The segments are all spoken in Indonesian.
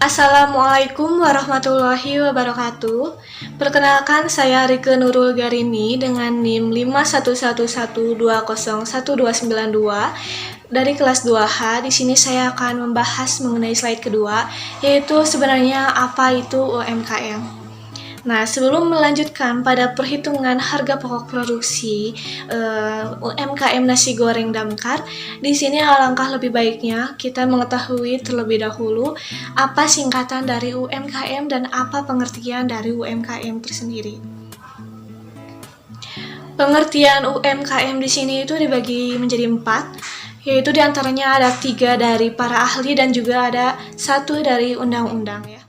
Assalamualaikum warahmatullahi wabarakatuh. Perkenalkan, saya Rike Nurul Garini dengan NIM 5111201292 dari kelas 2H. Di sini saya akan membahas mengenai slide kedua, yaitu sebenarnya apa itu UMKM. Nah, sebelum melanjutkan pada perhitungan harga pokok produksi UMKM nasi goreng Damkar, di sini alangkah lebih baiknya kita mengetahui terlebih dahulu apa singkatan dari UMKM dan apa pengertian dari UMKM tersendiri. Pengertian UMKM di sini itu dibagi menjadi 4, yaitu diantaranya ada 3 dari para ahli dan juga ada 1 dari undang-undang ya.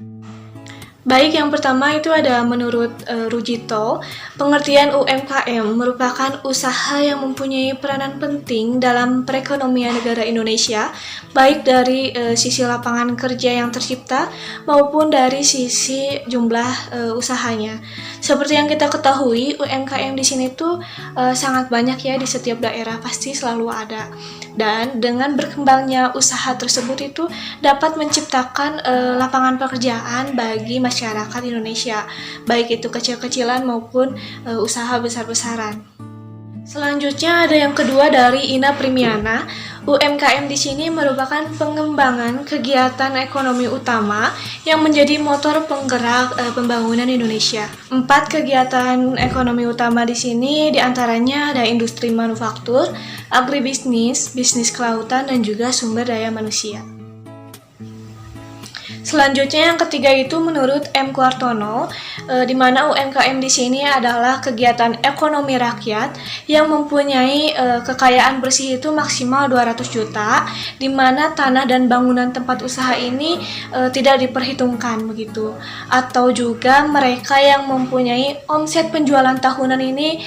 Baik, yang pertama itu ada menurut Rujito, pengertian UMKM merupakan usaha yang mempunyai peranan penting dalam perekonomian negara Indonesia, baik dari sisi lapangan kerja yang tercipta maupun dari sisi jumlah usahanya. Seperti yang kita ketahui, UMKM di sini tuh sangat banyak ya, di setiap daerah pasti selalu ada. Dan dengan berkembangnya usaha tersebut itu dapat menciptakan lapangan pekerjaan bagi masyarakat Indonesia, baik itu kecil-kecilan maupun usaha besar-besaran. Selanjutnya ada yang kedua dari Ina Primiana. UMKM di sini merupakan pengembangan kegiatan ekonomi utama yang menjadi motor penggerak pembangunan Indonesia. 4 kegiatan ekonomi utama di sini diantaranya ada industri manufaktur, agribisnis, bisnis kelautan, dan juga sumber daya manusia. Selanjutnya yang ketiga itu menurut M. Kuartono, di mana UMKM di sini adalah kegiatan ekonomi rakyat yang mempunyai kekayaan bersih itu maksimal 200 juta, di mana tanah dan bangunan tempat usaha ini tidak diperhitungkan begitu. Atau juga mereka yang mempunyai omset penjualan tahunan ini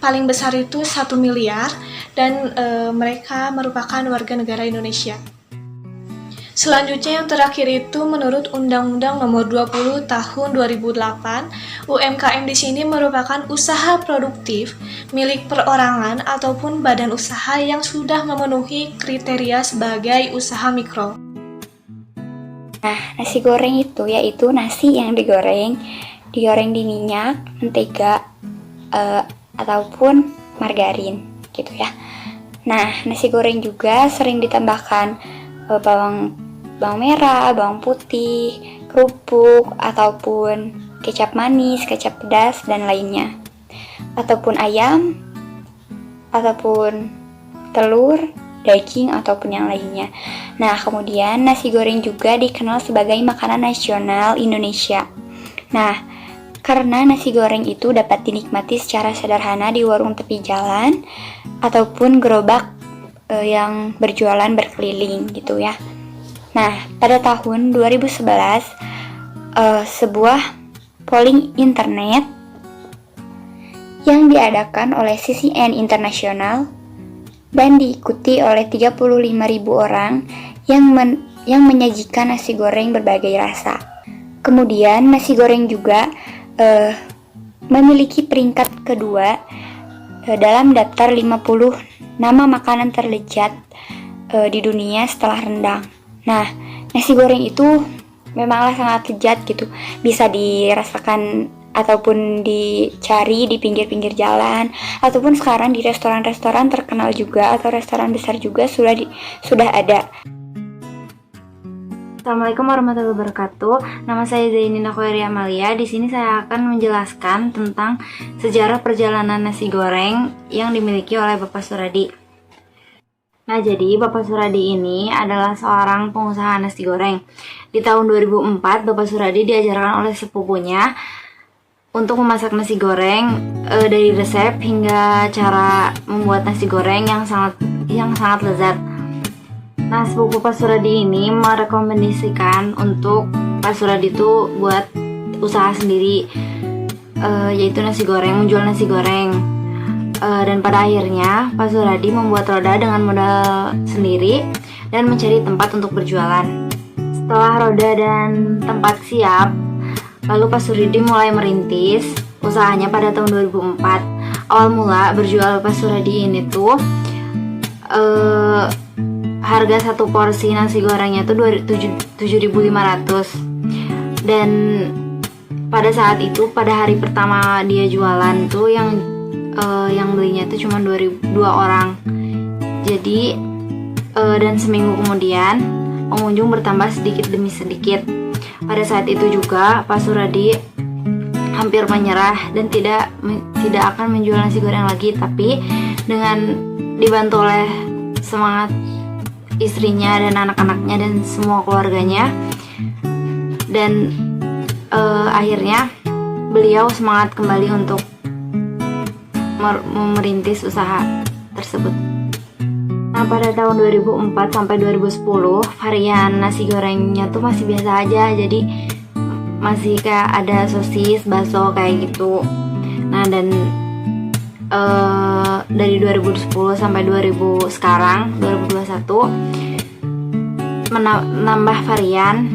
paling besar itu 1 miliar dan mereka merupakan warga negara Indonesia. Selanjutnya yang terakhir itu menurut Undang-Undang Nomor 20 Tahun 2008, UMKM di sini merupakan usaha produktif milik perorangan ataupun badan usaha yang sudah memenuhi kriteria sebagai usaha mikro. Nah, nasi goreng itu yaitu nasi yang digoreng di minyak, mentega, ataupun margarin gitu ya. Nah, nasi goreng juga sering ditambahkan bawang merah, bawang putih, kerupuk, ataupun kecap manis, kecap pedas, dan lainnya. Ataupun ayam, ataupun telur, daging, ataupun yang lainnya. Nah, kemudian nasi goreng juga dikenal sebagai makanan nasional Indonesia. Nah, karena nasi goreng itu dapat dinikmati secara sederhana di warung tepi jalan, ataupun gerobak yang berjualan berkeliling gitu ya. Nah, pada tahun 2011, sebuah polling internet yang diadakan oleh CCN Internasional dan diikuti oleh 35.000 orang yang menyajikan nasi goreng berbagai rasa. Kemudian nasi goreng juga memiliki peringkat kedua dalam daftar 50 nama makanan terlezat di dunia setelah rendang. Nah, nasi goreng itu memanglah sangat lezat gitu. Bisa dirasakan ataupun dicari di pinggir-pinggir jalan, ataupun sekarang di restoran-restoran terkenal juga atau restoran besar juga sudah ada. Assalamualaikum warahmatullahi wabarakatuh. Nama saya Zainina Khoiri Amalia. Di sini saya akan menjelaskan tentang sejarah perjalanan nasi goreng yang dimiliki oleh Bapak Suradi. Nah, jadi Bapak Suradi ini adalah seorang pengusaha nasi goreng. Di tahun 2004, Bapak Suradi diajarkan oleh sepupunya untuk memasak nasi goreng dari resep hingga cara membuat nasi goreng yang sangat lezat. Nah, sepupu Pak Suradi ini merekomendasikan untuk Pak Suradi itu buat usaha sendiri, yaitu nasi goreng, menjual nasi goreng. Dan pada akhirnya Pak Suradi membuat roda dengan modal sendiri dan mencari tempat untuk berjualan. Setelah roda dan tempat siap, lalu Pak Suradi mulai merintis usahanya pada tahun 2004. Awal mula berjual Pak Suradi ini tuh harga satu porsi nasi gorengnya tuh 7.500. Dan pada saat itu, pada hari pertama dia jualan tuh yang belinya tuh cuma 2 orang. Jadi dan seminggu kemudian pengunjung bertambah sedikit demi sedikit. Pada saat itu juga Pak Suradi hampir menyerah dan tidak akan menjual nasi goreng lagi, tapi dengan dibantu oleh semangat istrinya dan anak-anaknya dan semua keluarganya, dan akhirnya beliau semangat kembali untuk merintis usaha tersebut. Nah, pada tahun 2004 sampai 2010 varian nasi gorengnya tuh masih biasa aja, jadi masih kayak ada sosis, bakso kayak gitu. Nah, dan dari 2010 sampai 2000 sekarang 2021 menambah varian,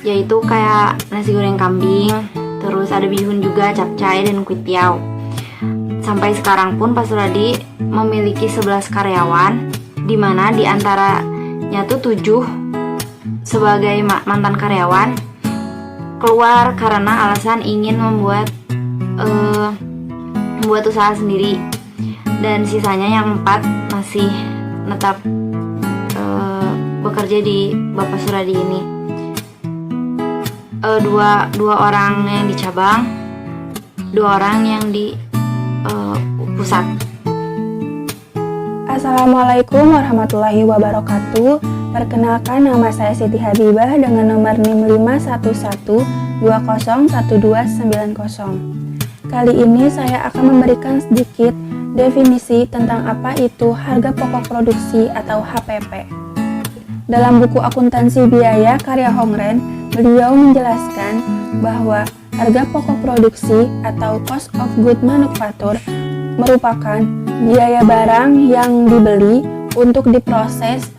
yaitu kayak nasi goreng kambing, terus ada bihun juga, capcay, dan kuitiau. Sampai sekarang pun Pak Suradi memiliki 11 karyawan, di mana diantaranya tuh 7 sebagai mantan karyawan keluar karena alasan ingin membuat usaha sendiri, dan sisanya yang 4 masih tetap bekerja di Bapak Suradi ini. Dua orang yang di cabang, 2 orang yang di pusat. Assalamualaikum warahmatullahi wabarakatuh. Perkenalkan, nama saya Siti Habibah dengan nomor NIM 511201290. Kali ini saya akan memberikan sedikit definisi tentang apa itu harga pokok produksi atau HPP. Dalam buku akuntansi biaya karya Hongren, beliau menjelaskan bahwa harga pokok produksi atau cost of good manufacture merupakan biaya barang yang dibeli untuk diproses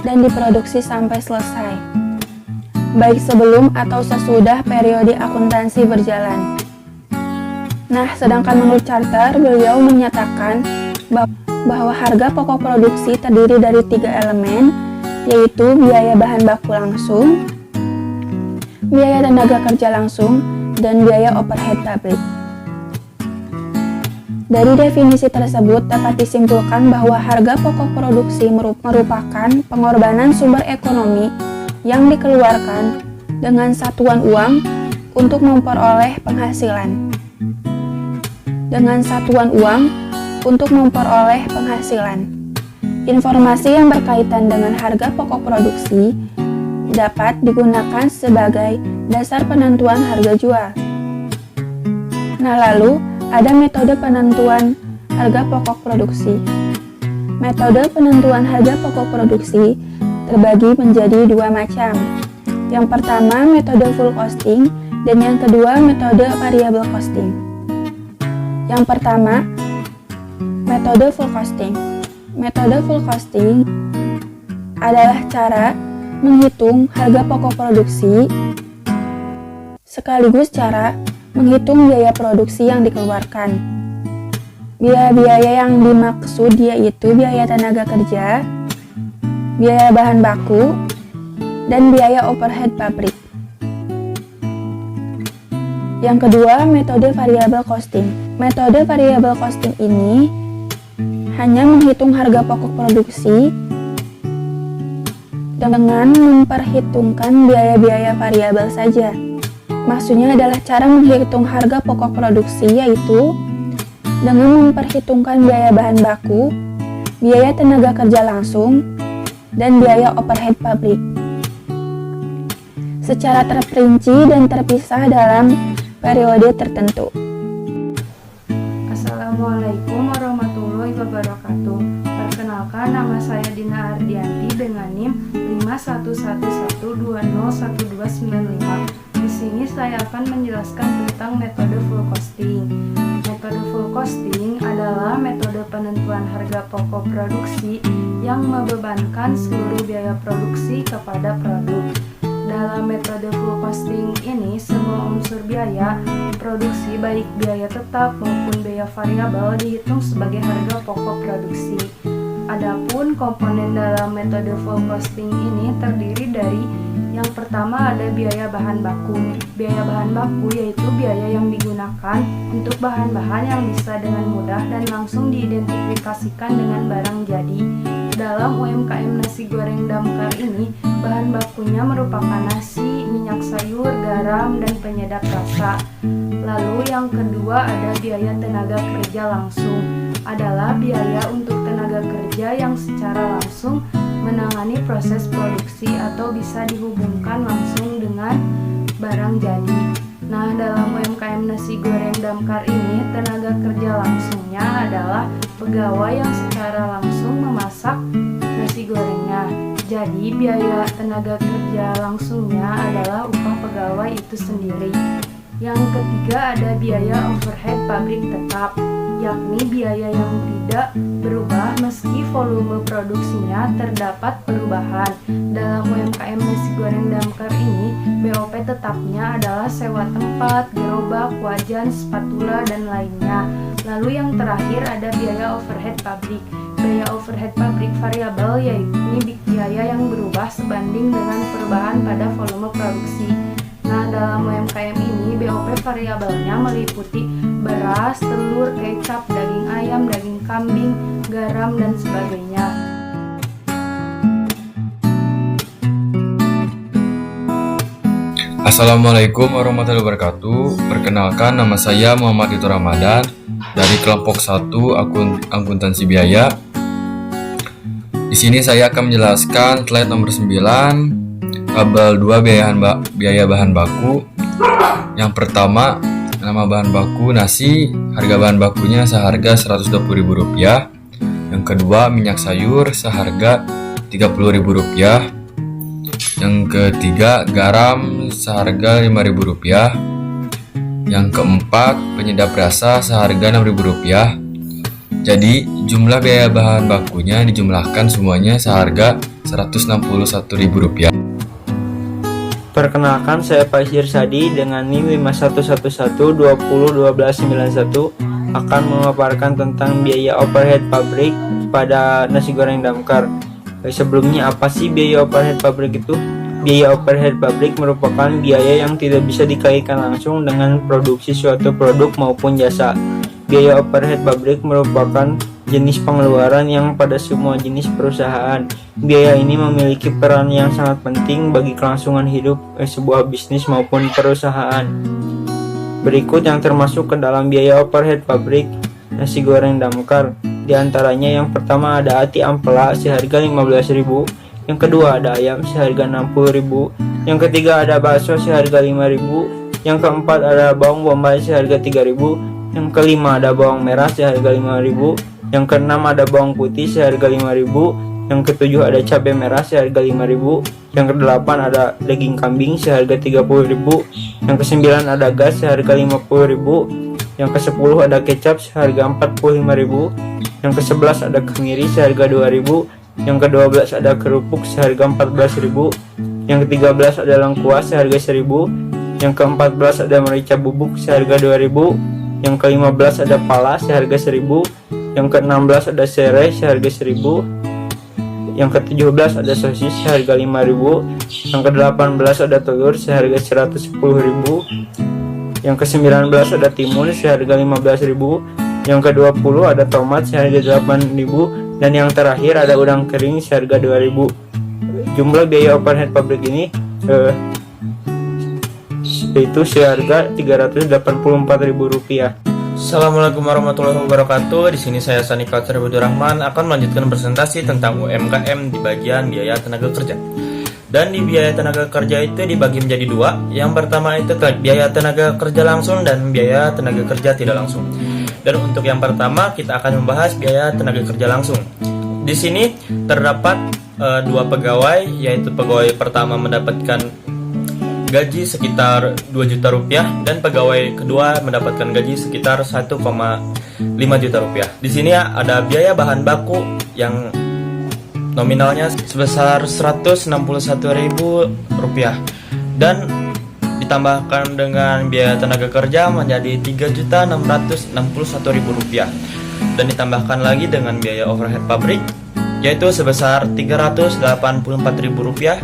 dan diproduksi sampai selesai, baik sebelum atau sesudah periode akuntansi berjalan. Nah, sedangkan menurut charter, beliau menyatakan bahwa harga pokok produksi terdiri dari 3 elemen, yaitu biaya bahan baku langsung, biaya tenaga kerja langsung, dan biaya overhead pabrik. Dari definisi tersebut dapat disimpulkan bahwa harga pokok produksi merupakan pengorbanan sumber ekonomi yang dikeluarkan dengan satuan uang untuk memperoleh penghasilan. Informasi yang berkaitan dengan harga pokok produksi dapat digunakan sebagai dasar penentuan harga jual. Nah, lalu ada metode penentuan harga pokok produksi. Metode penentuan harga pokok produksi terbagi menjadi 2 macam. Yang pertama, metode full costing, dan yang kedua, metode variable costing. Yang pertama, metode full costing. Metode full costing adalah cara menghitung harga pokok produksi sekaligus cara menghitung biaya produksi yang dikeluarkan. Biaya-biaya yang dimaksud yaitu biaya tenaga kerja, biaya bahan baku, dan biaya overhead pabrik. Yang kedua, metode variable costing. Metode variable costing ini hanya menghitung harga pokok produksi dengan memperhitungkan biaya-biaya variabel saja. Maksudnya adalah cara menghitung harga pokok produksi yaitu dengan memperhitungkan biaya bahan baku, biaya tenaga kerja langsung, dan biaya overhead pabrik secara terperinci dan terpisah dalam periode tertentu. Assalamualaikum warahmatullahi wabarakatuh. Perkenalkan, nama saya Dina Ardianti dengan NIM 51120121295. Di sini saya akan menjelaskan tentang metode full costing. Metode full costing adalah metode penentuan harga pokok produksi yang membebankan seluruh biaya produksi kepada produk. Dalam metode full costing ini, semua unsur biaya produksi baik biaya tetap maupun biaya variabel dihitung sebagai harga pokok produksi. Adapun komponen dalam metode full costing ini terdiri dari yang pertama ada biaya bahan baku. Biaya bahan baku yaitu biaya yang digunakan untuk bahan-bahan yang bisa dengan mudah dan langsung diidentifikasikan dengan barang jadi. Dalam UMKM nasi goreng damkar ini, bahan bakunya merupakan nasi, minyak sayur, garam, dan penyedap rasa. Lalu yang kedua ada biaya tenaga kerja langsung. Adalah biaya untuk tenaga kerja yang secara langsung menangani proses produksi atau bisa dihubungkan langsung dengan barang jadi. Nah, dalam UMKM nasi goreng damkar ini, tenaga kerja langsungnya adalah pegawai yang secara langsung memasak nasi gorengnya. Jadi, biaya tenaga kerja langsungnya adalah upah pegawai itu sendiri. Yang ketiga ada biaya overhead pabrik tetap, yakni biaya yang tidak berubah meski volume produksinya terdapat perubahan. Dalam UMKM nasi goreng damkar ini, BOP tetapnya adalah sewa tempat, gerobak, wajan, spatula, dan lainnya. Lalu yang terakhir ada biaya overhead pabrik. Biaya overhead pabrik variabel yaitu biaya yang berubah sebanding dengan perubahan pada volume produksi. Nah, dalam UMKM ini BOP variabelnya meliputi beras, telur, kecap, daging ayam, daging kambing, garam, dan sebagainya. Assalamualaikum warahmatullahi wabarakatuh. Perkenalkan, nama saya Muhammad Itu Ramadan dari kelompok 1 akuntansi biaya. Di sini saya akan menjelaskan slide nomor 9. Tabel 2 biaya bahan baku. Yang pertama, nama bahan baku nasi, harga bahan bakunya seharga Rp120.000. Yang kedua, minyak sayur seharga Rp30.000. Yang ketiga, garam seharga Rp5.000. Yang keempat, penyedap rasa seharga Rp6.000. Jadi, jumlah biaya bahan bakunya dijumlahkan semuanya seharga Rp161.000. Perkenalkan, saya Pak Sadi dengan NIM 5111201291 akan memaparkan tentang biaya overhead pabrik pada nasi goreng damkar. Sebelumnya, apa sih biaya overhead pabrik itu? Biaya overhead pabrik merupakan biaya yang tidak bisa dikaitkan langsung dengan produksi suatu produk maupun jasa. Biaya overhead pabrik merupakan jenis pengeluaran yang pada semua jenis perusahaan. Biaya ini memiliki peran yang sangat penting bagi kelangsungan hidup sebuah bisnis maupun perusahaan. Berikut yang termasuk ke dalam biaya overhead pabrik nasi goreng damkar. Di antaranya yang pertama ada ati ampela seharga Rp15.000. Yang kedua ada ayam seharga Rp60.000. Yang ketiga ada bakso seharga Rp5.000. Yang keempat ada bawang bombay seharga Rp3.000. Yang kelima ada bawang merah seharga Rp5.000. Yang keenam ada bawang putih seharga Rp5.000. Yang ketujuh ada cabai merah seharga Rp5.000. Yang kedelapan ada daging kambing seharga Rp30.000. Yang kesembilan ada gas seharga Rp50.000. Yang kesepuluh ada kecap seharga Rp45.000. Yang kesebelas ada kemiri seharga Rp2.000. Yang ke-12 ada kerupuk seharga Rp14.000. Yang ke-13 ada lengkuas seharga Rp1.000. Yang ke-14 ada merica bubuk seharga Rp2.000. Yang ke-15 ada pala seharga Rp1.000. Yang ke-16 ada serai seharga Rp1.000. Yang ke-17 ada sosis seharga Rp5.000. Yang ke-18 ada telur seharga Rp110.000. Yang ke-19 ada timun seharga Rp15.000. Yang ke-20 ada tomat seharga Rp8.000. Dan yang terakhir ada udang kering seharga Rp2.000. Jumlah biaya overhead pabrik ini yaitu seharga Rp384.000. Assalamualaikum warahmatullahi wabarakatuh. Di sini saya Sani Fatsar Rahman akan melanjutkan presentasi tentang UMKM di bagian biaya tenaga kerja. Dan di biaya tenaga kerja itu dibagi menjadi dua. Yang pertama itu biaya tenaga kerja langsung dan biaya tenaga kerja tidak langsung. Dan untuk yang pertama kita akan membahas biaya tenaga kerja langsung. Di sini terdapat dua pegawai, yaitu pegawai pertama mendapatkan gaji sekitar Rp2.000.000 dan pegawai kedua mendapatkan gaji sekitar Rp1,5 juta. Di sini ada biaya bahan baku yang nominalnya sebesar Rp161.000 dan ditambahkan dengan biaya tenaga kerja menjadi Rp3.661.000 dan ditambahkan lagi dengan biaya overhead pabrik yaitu sebesar Rp384.000,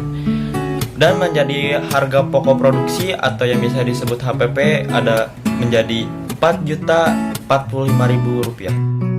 dan menjadi harga pokok produksi atau yang biasa disebut HPP ada menjadi Rp4.045.000.